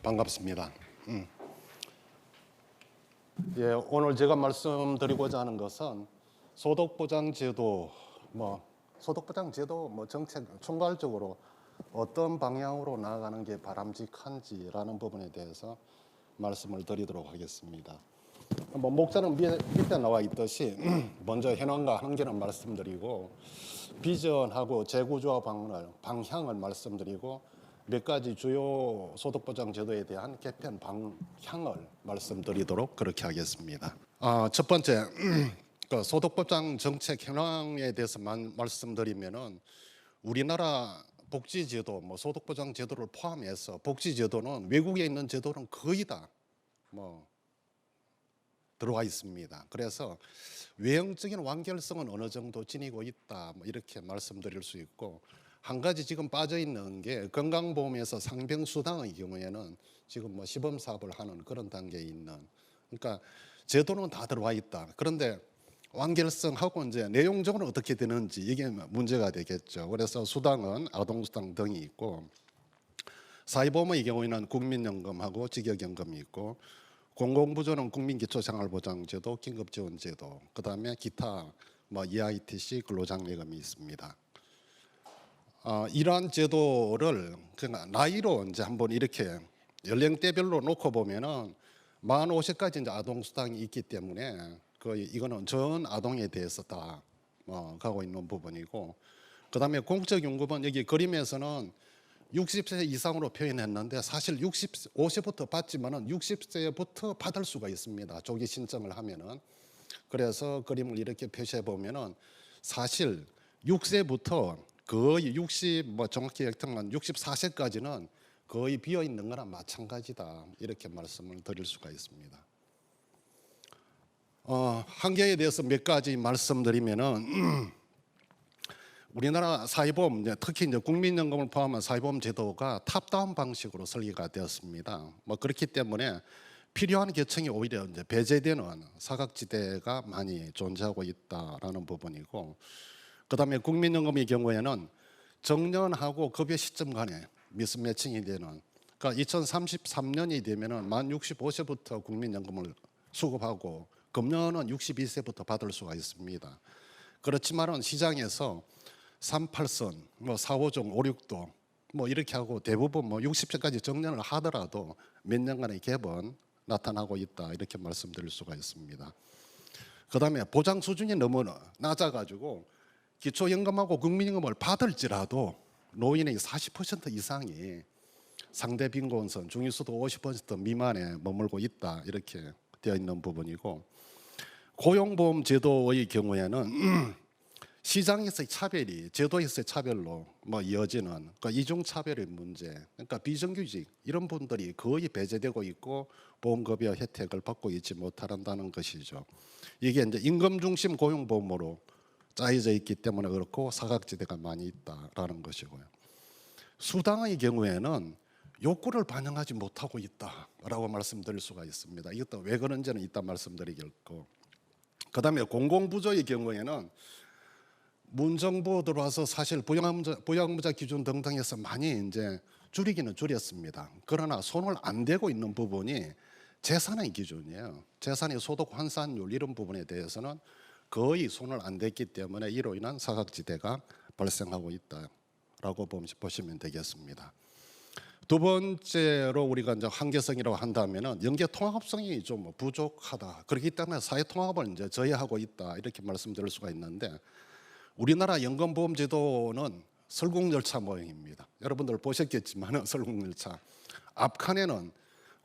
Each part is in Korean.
반갑습니다. 예, 오늘 제가 말씀드리고자 하는 것은 소득보장제도, 정책 총괄적으로 어떤 방향으로 나아가는 게 바람직한지라는 부분에 대해서 말씀을 드리도록 하겠습니다. 목차는 밑에 나와 있듯이 먼저 현황과 한계를 말씀드리고 비전하고 재구조화 방향을 말씀드리고 몇 가지 주요 소득보장 제도에 대한 개편 방향을 말씀드리도록 그렇게 하겠습니다. 첫 번째, 그 소득보장 정책 현황에 대해서 말씀드리면은 우리나라 복지제도, 소득보장 제도를 포함해서 복지제도는 외국에 있는 제도는 거의 다 들어와 있습니다. 그래서 외형적인 완결성은 어느 정도 지니고 있다, 이렇게 말씀드릴 수 있고, 한 가지 지금 빠져 있는 게 건강보험에서 상병수당의 경우에는 지금 시범 사업을 하는 그런 단계에 있는, 그러니까 제도는 다 들어와 있다. 그런데 완결성하고 이제 내용적으로 어떻게 되는지 이게 문제가 되겠죠. 그래서 수당은 아동수당 등이 있고, 사회보험의 경우에는 국민연금하고 직역연금이 있고, 공공부조는 국민기초생활보장제도, 긴급지원제도, 그 다음에 기타 EITC 근로장려금이 있습니다. 이러한 제도를 그냥 나이로 이제 한번 이렇게 연령대별로 놓고 보면은 만 50까지 이제 아동수당이 있기 때문에 이거는 전 아동에 대해서 다 가고 있는 부분이고, 그 다음에 공적연금은 여기 그림에서는 60세 이상으로 표현했는데 사실 50세부터 받지만은 60세부터 받을 수가 있습니다. 조기 신청을 하면은. 그래서 그림을 이렇게 표시해 보면은 사실 6세부터 거의 정확히 역탕만 64세까지는 거의 비어 있는 거나 마찬가지다, 이렇게 말씀을 드릴 수가 있습니다. 한계에 대해서 몇 가지 말씀드리면은 우리나라 사회보험, 특히 이제 국민연금을 포함한 사회보험 제도가 탑다운 방식으로 설계가 되었습니다. 그렇기 때문에 필요한 계층이 오히려 이제 배제되는 사각지대가 많이 존재하고 있다라는 부분이고, 그다음에 국민연금의 경우에는 정년하고 급여 시점 간에 미스매칭이 되는, 그러니까 2033년이 되면은 만 65세부터 국민연금을 수급하고 금년은 62세부터 받을 수가 있습니다. 그렇지만은 시장에서 38선, 4호종, 5륙도 이렇게 하고 대부분 60세까지 정년을 하더라도 몇 년간의 갭은 나타나고 있다, 이렇게 말씀드릴 수가 있습니다. 그 다음에 보장 수준이 너무 낮아가지고 기초연금하고 국민연금을 받을지라도 노인의 40% 이상이 상대 빈곤선, 중위소득 50% 미만에 머물고 있다, 이렇게 되어 있는 부분이고, 고용보험 제도의 경우에는 시장에서의 차별이 제도에서의 차별로 이어지는 이중차별의 문제, 그러니까 비정규직 이런 분들이 거의 배제되고 있고 보험급여 혜택을 받고 있지 못한다는 것이죠. 이게 이제 임금 중심 고용보험으로 짜여져 있기 때문에 그렇고 사각지대가 많이 있다라는 것이고요. 수당의 경우에는 욕구를 반영하지 못하고 있다라고 말씀드릴 수가 있습니다. 이것도 왜 그런지는 이따 말씀드리겠고, 그 다음에 공공부조의 경우에는 문정부 들어와서 사실 부양의무자 기준 등등해서 많이 이제 줄이기는 줄였습니다. 그러나 손을 안 대고 있는 부분이 재산의 기준이에요. 재산의 소득 환산율 이런 부분에 대해서는 거의 손을 안 댔기 때문에 이로 인한 사각지대가 발생하고 있다라고 보시면 되겠습니다. 두 번째로 우리가 이제 한계성이라고 한다면은 연계 통합성이 좀 부족하다. 그렇기 때문에 사회 통합을 이제 저해하고 있다, 이렇게 말씀드릴 수가 있는데, 우리나라 연금보험제도는 설국열차 모형입니다. 여러분들 보셨겠지만 설국열차 앞칸에는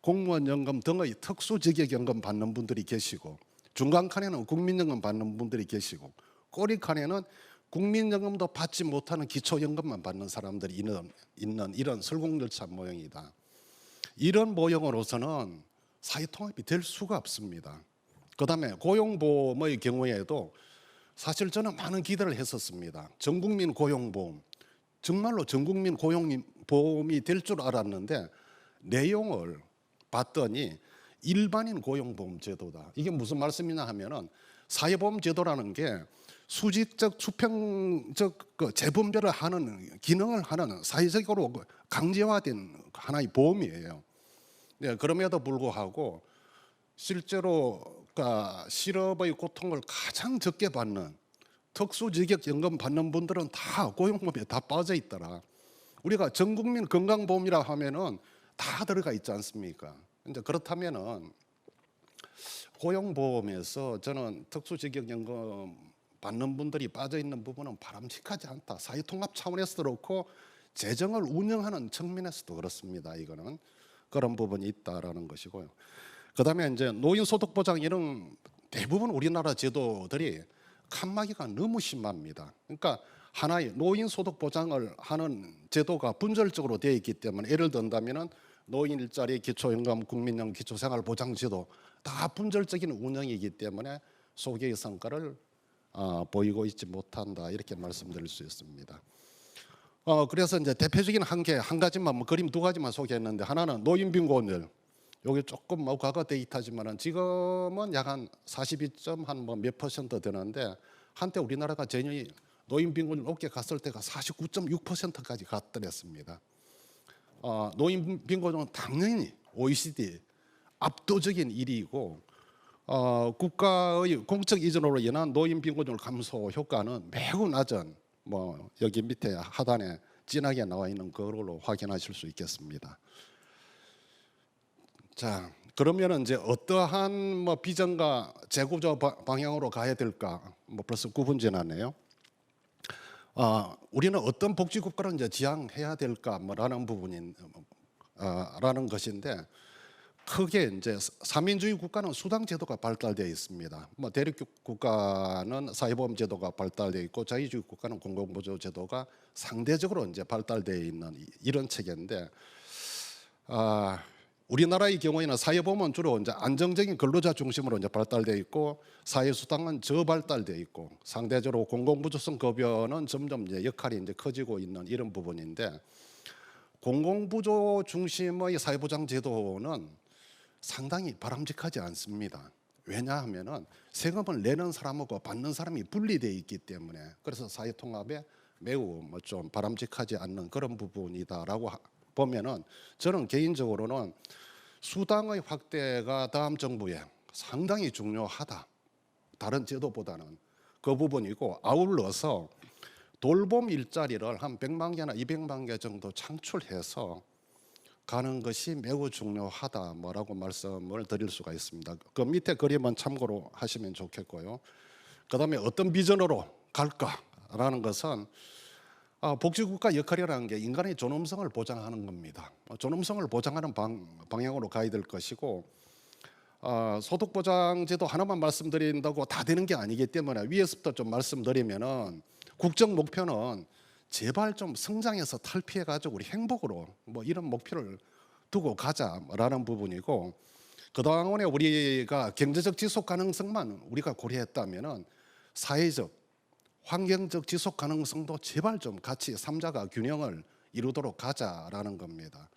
공무원 연금 등의 특수직역연금 받는 분들이 계시고, 중간칸에는 국민연금 받는 분들이 계시고, 꼬리칸에는 국민연금도 받지 못하는 기초연금만 받는 사람들이 있는 이런 설국열차 모형이다. 이런 모형으로서는 사회통합이 될 수가 없습니다. 그 다음에 고용보험의 경우에도 사실 저는 많은 기대를 했었습니다. 전국민 고용보험, 정말로 전국민 고용보험이 될 줄 알았는데 내용을 봤더니 일반인 고용보험 제도다. 이게 무슨 말씀이냐 하면은 사회보험 제도라는 게 수직적 수평적 재분배를 하는 기능을 하는 사회적으로 강제화된 하나의 보험이에요. 네, 그럼에도 불구하고 실제로 그러니까 실업의 고통을 가장 적게 받는 특수직역연금 받는 분들은 다 고용보험에 다 빠져 있더라. 우리가 전국민 건강보험이라 하면은 다 들어가 있지 않습니까? 이제 그렇다면은 고용보험에서 저는 특수직역연금 받는 분들이 빠져 있는 부분은 바람직하지 않다. 사회통합 차원에서도 그렇고 재정을 운영하는 측면에서도 그렇습니다. 이거는 그런 부분이 있다라는 것이고요. 그다음에 이제 노인소득보장 이런 대부분 우리나라 제도들이 칸막이가 너무 심합니다. 그러니까 하나의 노인소득보장을 하는 제도가 분절적으로 되어 있기 때문에 예를 든다면은 노인 일자리 기초연금 국민연금 기초생활보장제도 다 분절적인 운영이기 때문에 소개의 성과를 보이고 있지 못한다 이렇게 말씀드릴 수 있습니다. 그래서 이제 대표적인 한 가지만 뭐 그림 두 가지만 소개했는데 하나는 노인빈곤율. 여기 조금 뭐 과거 데이터지만은 지금은 약 한 42.몇 퍼센트 되는데 한때 우리나라가 전혀 노인 빈곤율 높게 갔을 때가 49.6%까지 갔더랬습니다. 노인 빈곤율은 당연히 OECD 압도적인 1위이고 국가의 공적 이전으로 인한 노인 빈곤율 감소 효과는 매우 낮은 뭐 여기 밑에 하단에 진하게 나와 있는 걸로 확인하실 수 있겠습니다. 자, 그러면 이제 어떠한 뭐 비전과 재구조 방향으로 가야 될까? 뭐 벌써 9분 지났네요. 우리는 어떤 복지 국가를 이제 지향해야 될까? 뭐라는 부분인 라는 것인데 크게 이제 사민주의 국가는 수당 제도가 발달되어 있습니다. 뭐 대륙 국가는 사회보험 제도가 발달되어 있고 자유주의 국가는 공공보조 제도가 상대적으로 이제 발달되어 있는 이런 체계인데 우리나라의 경우에는 사회보험은 주로 이제 안정적인 근로자 중심으로 이제 발달되어 있고 사회수당은 저발달되어 있고 상대적으로 공공부조성 급여는 점점 이제 역할이 이제 커지고 있는 이런 부분인데 공공부조 중심의 사회보장 제도는 상당히 바람직하지 않습니다. 왜냐하면은 세금을 내는 사람하고 받는 사람이 분리되어 있기 때문에 그래서 사회통합에 매우 뭐 좀 바람직하지 않는 그런 부분이다라고 보면은 저는 개인적으로는 수당의 확대가 다음 정부에 상당히 중요하다. 다른 제도보다는 그 부분이고 아울러서 돌봄 일자리를 한 100만 개나 200만 개 정도 창출해서 가는 것이 매우 중요하다 뭐라고 말씀을 드릴 수가 있습니다. 그 밑에 그림은 참고로 하시면 좋겠고요. 그다음에 어떤 비전으로 갈까라는 것은 복지국가 역할이라는 게 인간의 존엄성을 보장하는 겁니다. 존엄성을 보장하는 방향으로 가야 될 것이고 소득보장제도 하나만 말씀드린다고 다 되는 게 아니기 때문에 위에서부터 좀 말씀드리면은 국정 목표는 제발 좀 성장해서 탈피해가지고 우리 행복으로 뭐 이런 목표를 두고 가자라는 부분이고 그동안에 우리가 경제적 지속 가능성만 우리가 고려했다면은 사회적 환경적 지속 가능성도 제발 좀 같이 삼자가 균형을 이루도록 가자라는 겁니다.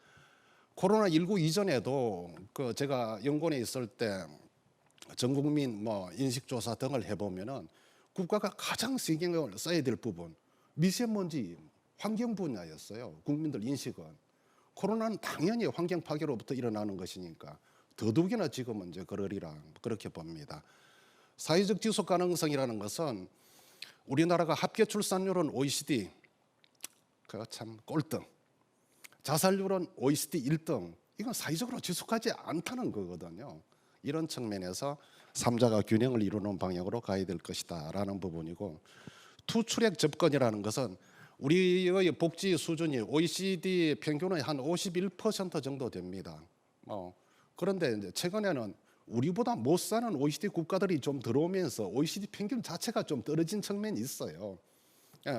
코로나19 이전에도 그 제가 연구원에 있을 때 전국민 뭐 인식조사 등을 해보면은 국가가 가장 신경을 써야 될 부분 미세먼지 환경 분야였어요. 국민들 인식은 코로나는 당연히 환경 파괴로부터 일어나는 것이니까 더더욱이나 지금은 이제 그러리라 그렇게 봅니다. 사회적 지속 가능성이라는 것은 우리나라가 합계 출산율은 OECD 참 꼴등, 자살률은 OECD 1등. 이건 사회적으로 지속하지 않다는 거거든요. 이런 측면에서 삼자가 균형을 이루는 방향으로 가야 될 것이다라는 부분이고 투트랙 접근이라는 것은 우리의 복지 수준이 OECD 평균의 한 51% 정도 됩니다. 그런데 이제 최근에는 우리보다 못 사는 OECD 국가들이 좀 들어오면서 OECD 평균 자체가 좀 떨어진 측면이 있어요.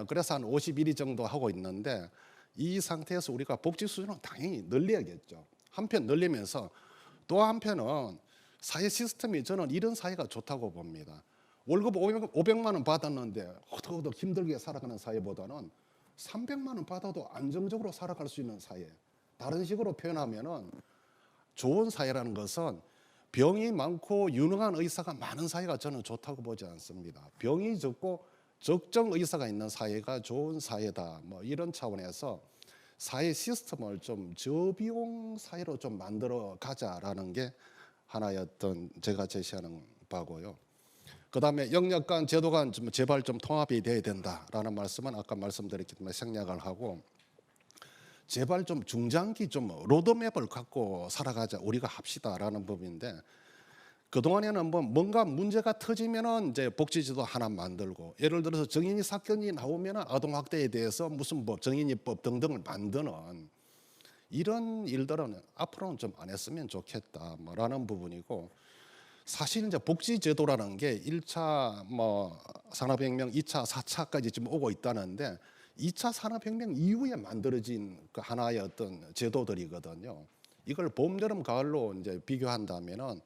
그래서 한 51위 정도 하고 있는데 이 상태에서 우리가 복지 수준은 당연히 늘려야겠죠. 한편 늘리면서 또 한편은 사회 시스템이 저는 이런 사회가 좋다고 봅니다. 월급 500만 원 받았는데 허덕허덕 힘들게 살아가는 사회보다는 300만 원 받아도 안정적으로 살아갈 수 있는 사회. 다른 식으로 표현하면은 좋은 사회라는 것은 병이 많고 유능한 의사가 많은 사회가 저는 좋다고 보지 않습니다. 병이 적고 적정 의사가 있는 사회가 좋은 사회다. 뭐 이런 차원에서 사회 시스템을 좀 저비용 사회로 좀 만들어 가자라는 게 하나의 어떤 제가 제시하는 바고요. 그다음에 영역 간 제도 간 제발 좀 통합이 돼야 된다라는 말씀은 아까 말씀드렸기 때문에 생략을 하고, 제발 좀 중장기 좀 로드맵을 갖고 살아가자 우리가 합시다라는 부분인데, 그동안에는 뭐 뭔가 문제가 터지면은 이제 복지제도 하나 만들고, 예를 들어서 정인이 사건이 나오면은 아동 학대에 대해서 무슨 뭐 정인이법 등등을 만드는 이런 일들은 앞으로는 좀 안 했으면 좋겠다 뭐라는 부분이고, 사실 이제 복지제도라는 게 1차 뭐 산업혁명, 2차, 4차까지 지금 오고 있다는데 2차 산업혁명 이후에 만들어진 그 하나의 어떤 제도들이거든요. 이걸 봄, 여름, 가을로 이제 비교한다면은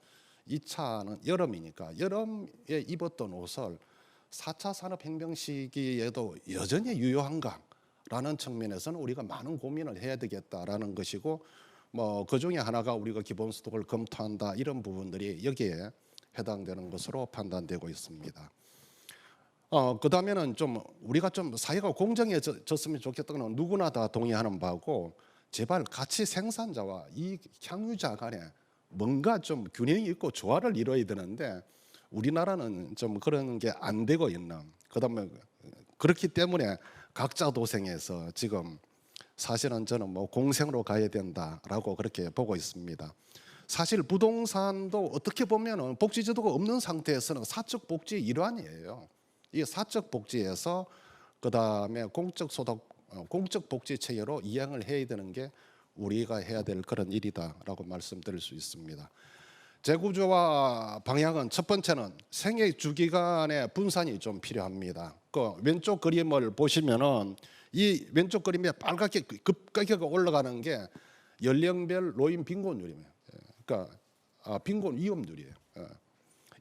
2차는 여름이니까 여름에 입었던 옷을 4차 산업혁명 시기에도 여전히 유효한가라는 측면에서는 우리가 많은 고민을 해야 되겠다라는 것이고, 뭐 그 중에 하나가 우리가 기본소득을 검토한다 이런 부분들이 여기에 해당되는 것으로 판단되고 있습니다. 그다음에는 좀 우리가 좀 사회가 공정해졌으면 좋겠다는 건 누구나 다 동의하는 바고, 제발 가치 생산자와 이익 향유자 간에 뭔가 좀 균형이 있고 조화를 이루어야 되는데 우리나라는 좀 그런 게 안 되고 있는, 그다음에 그렇기 때문에 각자 도생해서 지금 사실은 저는 뭐 공생으로 가야 된다라고 그렇게 보고 있습니다. 사실 부동산도 어떻게 보면은 복지제도가 없는 상태에서는 사적 복지의 일환이에요. 이 사적 복지에서 그다음에 공적 소득, 공적 복지 체계로 이양을 해야 되는 게 우리가 해야 될 그런 일이다라고 말씀드릴 수 있습니다. 재구조와 방향은 첫 번째는 생애 주기간의 분산이 좀 필요합니다. 그 왼쪽 그림을 보시면은 이 왼쪽 그림에 빨갛게 급격하게 올라가는 게 연령별 노인 빈곤율이에요. 그러니까 빈곤 위험률이에요.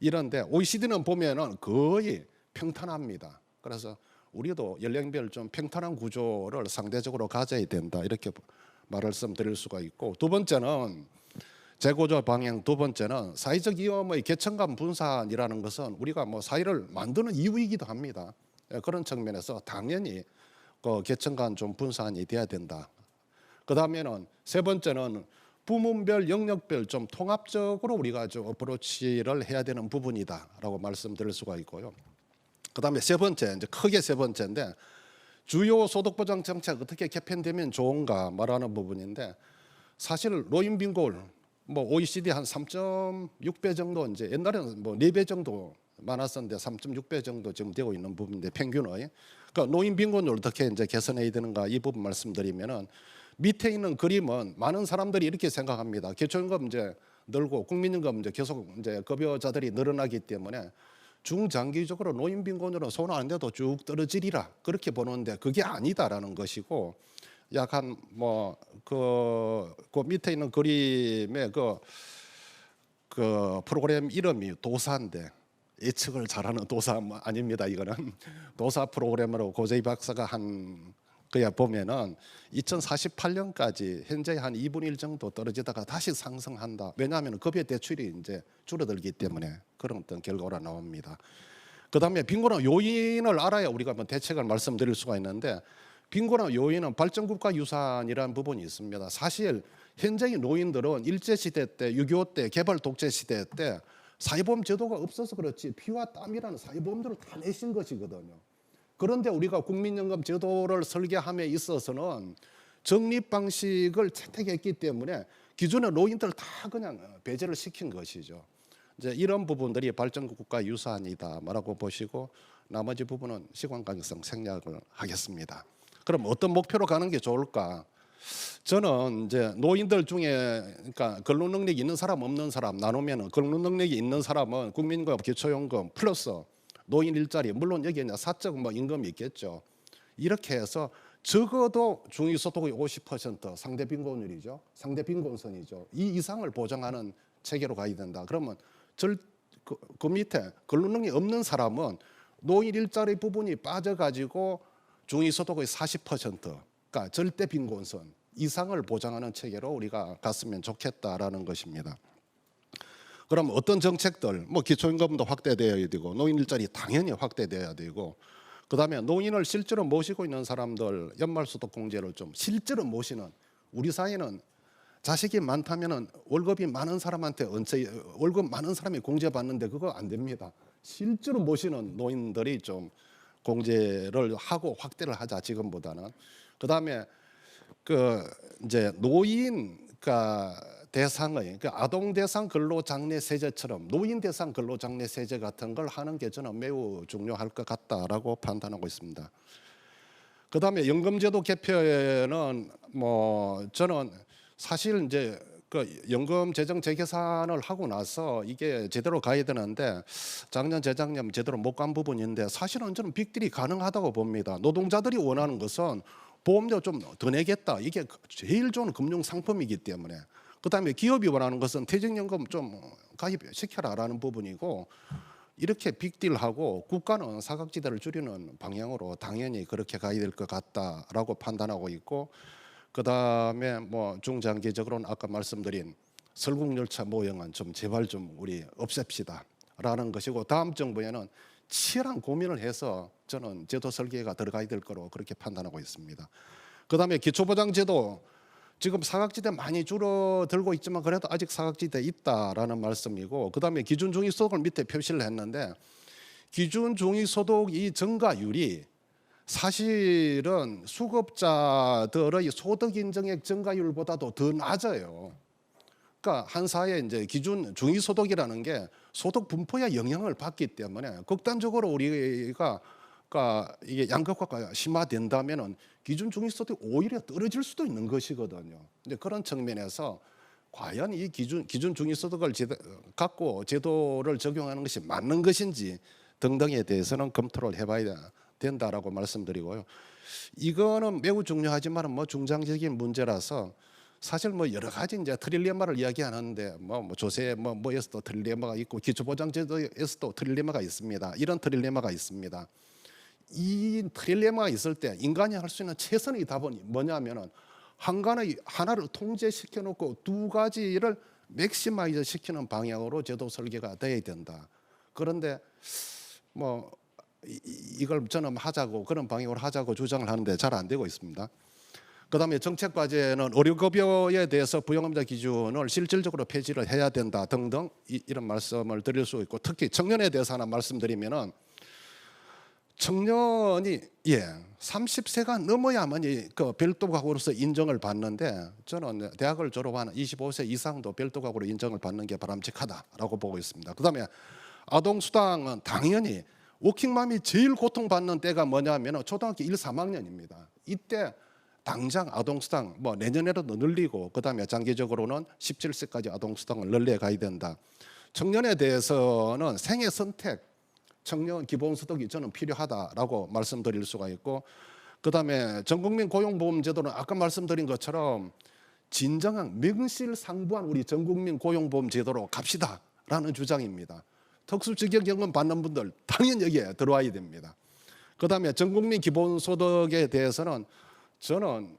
이런데 OECD는 보면은 거의 평탄합니다. 그래서 우리도 연령별 좀 평탄한 구조를 상대적으로 가져야 된다 이렇게 말씀드릴 수가 있고, 두 번째는 재구조 방향, 두 번째는 사회적 위험의 계층간 분산이라는 것은 우리가 뭐 사회를 만드는 이유이기도 합니다. 그런 측면에서 당연히 그 계층간 좀 분산이 돼야 된다. 그 다음에는 세 번째는 부문별, 영역별 좀 통합적으로 우리가 좀 어프로치를 해야 되는 부분이다라고 말씀드릴 수가 있고요. 그 다음에 세 번째, 이제 크게 세 번째인데, 주요 소득보장 정책 어떻게 개편되면 좋은가 말하는 부분인데, 사실 노인 빈곤 뭐 OECD 한 3.6배 정도, 이제 옛날에는 뭐 4배 정도 많았었는데 3.6배 정도 지금 되고 있는 부분인데 평균의, 그러니까 노인 빈곤을 어떻게 이제 개선해야 되는가 이 부분 말씀드리면은, 밑에 있는 그림은 많은 사람들이 이렇게 생각합니다. 기초연금 이제 늘고 국민연금 이제 계속 이제 급여자들이 늘어나기 때문에 중장기적으로 노인 빈곤으로 손 안 대도 쭉 떨어지리라 그렇게 보는데 그게 아니다라는 것이고, 약간 뭐 그 밑에 있는 그림의 그 프로그램 이름이 도사인데, 예측을 잘하는 도사 아닙니다. 이거는 도사 프로그램으로 고재희 박사가 한 그야 보면은 2048년까지 현재 한 2분의 1 정도 떨어지다가 다시 상승한다. 왜냐하면 급여 대출이 이제 줄어들기 때문에 그런 어떤 결과가 나옵니다. 그다음에 빈곤의 요인을 알아야 우리가 뭐 대책을 말씀드릴 수가 있는데, 빈곤의 요인은 발전국가 유산이라는 부분이 있습니다. 사실 현재의 노인들은 일제시대 때, 6.25 때, 개발 독재 시대 때 사회보험 제도가 없어서 그렇지 피와 땀이라는 사회보험들을 다 내신 것이거든요. 그런데 우리가 국민연금 제도를 설계함에 있어서는 적립 방식을 채택했기 때문에 기존의 노인들 다 그냥 배제를 시킨 것이죠. 이제 이런 부분들이 발전국가 유산이다 뭐라고 보시고, 나머지 부분은 시간 관계상 생략을 하겠습니다. 그럼 어떤 목표로 가는 게 좋을까? 저는 이제 노인들 중에, 그러니까 근로 능력이 있는 사람 없는 사람 나누면은, 근로 능력이 있는 사람은 국민연금, 기초연금 플러스 노인 일자리, 물론 여기에 사적 뭐 임금이 있겠죠. 이렇게 해서 적어도 중위소득의 50% 상대 빈곤율이죠. 상대 빈곤선이죠. 이 이상을 보장하는 체계로 가야 된다. 그러면 그 밑에 근로 능력이 없는 사람은 노인 일자리 부분이 빠져가지고 중위소득의 40%, 그러니까 절대 빈곤선 이상을 보장하는 체계로 우리가 갔으면 좋겠다라는 것입니다. 그럼 어떤 정책들, 뭐 기초임금도 확대되어야 되고 노인 일자리 당연히 확대돼야 되고, 그다음에 노인을 실제로 모시고 있는 사람들 연말소득공제를 좀 실제로 모시는, 우리 사회는 자식이 많다면은 월급이 많은 사람한테 월급 많은 사람이 공제받는데 그거 안 됩니다. 실제로 모시는 노인들이 좀 공제를 하고 확대를 하자 지금보다는. 그다음에 그 이제 노인 대상의 아동 대상 근로장려 세제처럼 노인 대상 근로장려 세제 같은 걸 하는 게 저는 매우 중요할 것 같다라고 판단하고 있습니다. 그다음에 연금제도 개편은 뭐 저는 사실 이제 그 연금 재정 재계산을 하고 나서 이게 제대로 가야 되는데 작년 재작년 제대로 못 간 부분인데 사실은 저는 빅딜이 가능하다고 봅니다. 노동자들이 원하는 것은 보험료 좀 더 내겠다. 이게 제일 좋은 금융 상품이기 때문에. 그다음에 기업이 원하는 것은 퇴직연금 좀 가입시켜라라는 부분이고, 이렇게 빅딜하고 국가는 사각지대를 줄이는 방향으로 당연히 그렇게 가야 될 것 같다라고 판단하고 있고, 그다음에 뭐 중장기적으로는 아까 말씀드린 설국열차 모형은 좀 제발 좀 우리 없앱시다라는 것이고, 다음 정부에는 치열한 고민을 해서 저는 제도 설계가 들어가야 될 거로 그렇게 판단하고 있습니다. 그다음에 기초보장제도 지금 사각지대 많이 줄어들고 있지만 그래도 아직 사각지대 있다라는 말씀이고, 그다음에 기준중위소득을 밑에 표시를 했는데 기준중위소득 이 증가율이 사실은 수급자들의 소득 인정액 증가율보다도 더 낮아요. 그러니까 한 사회에 이제 기준 중위소득이라는 게 소득 분포에 영향을 받기 때문에 극단적으로 우리가 이게 양극화가 심화된다면은 기준 중위소득이 오히려 떨어질 수도 있는 것이거든요. 이제 그런 측면에서 과연 이 기준 중위소득을 갖고 제도를 적용하는 것이 맞는 것인지 등등에 대해서는 검토를 해봐야 된다라고 말씀드리고요. 이거는 매우 중요하지만 뭐 중장기적인 문제라서 사실 뭐 여러 가지 이제 트릴레마를 이야기하는데 뭐 조세 뭐에서도 트릴레마가 있고 기초보장제도에서도 트릴레마가 있습니다. 이런 트릴레마가 있습니다. 이 트릴레마가 있을 때 인간이 할 수 있는 최선의 답은 뭐냐면은 하나를 통제시켜 놓고 두 가지를 맥시마이즈 시키는 방향으로 제도 설계가 돼야 된다. 그런데 뭐 이걸 저는 하자고 그런 방향으로 하자고 주장을 하는데 잘 안 되고 있습니다. 그다음에 정책 과제는 의료급여에 대해서 부양업자 기준을 실질적으로 폐지를 해야 된다 등등 이런 말씀을 드릴 수 있고, 특히 청년에 대해서 하나 말씀드리면은 청년이 30세가 넘어야만 그 별도과로서 인정을 받는데, 저는 대학을 졸업한 25세 이상도 별도과로 인정을 받는 게 바람직하다라고 보고 있습니다. 그다음에 아동수당은 당연히 워킹맘이 제일 고통받는 때가 뭐냐면 초등학교 1, 3학년입니다. 이때 당장 아동수당 뭐 내년에라도 늘리고, 그다음에 장기적으로는 17세까지 아동수당을 늘려가야 된다. 청년에 대해서는 생애 선택 청년 기본소득이 저는 필요하다라고 말씀드릴 수가 있고, 그다음에 전국민 고용보험제도는 아까 말씀드린 것처럼 진정한 명실상부한 우리 전국민 고용보험제도로 갑시다라는 주장입니다. 특수직역연금 받는 분들 당연히 여기에 들어와야 됩니다. 그다음에 전국민 기본소득에 대해서는 저는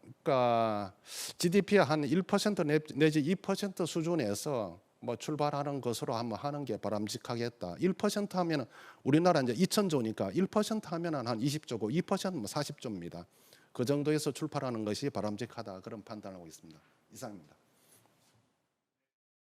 GDP의 한 1% 내지 2% 수준에서 뭐 출발하는 것으로 한번 하는 게 바람직하겠다. 1% 하면은 우리나라 이제 2,000조니까 1% 하면은 한 20조고 2%면 40조입니다. 그 정도에서 출발하는 것이 바람직하다, 그런 판단하고 있습니다. 이상입니다.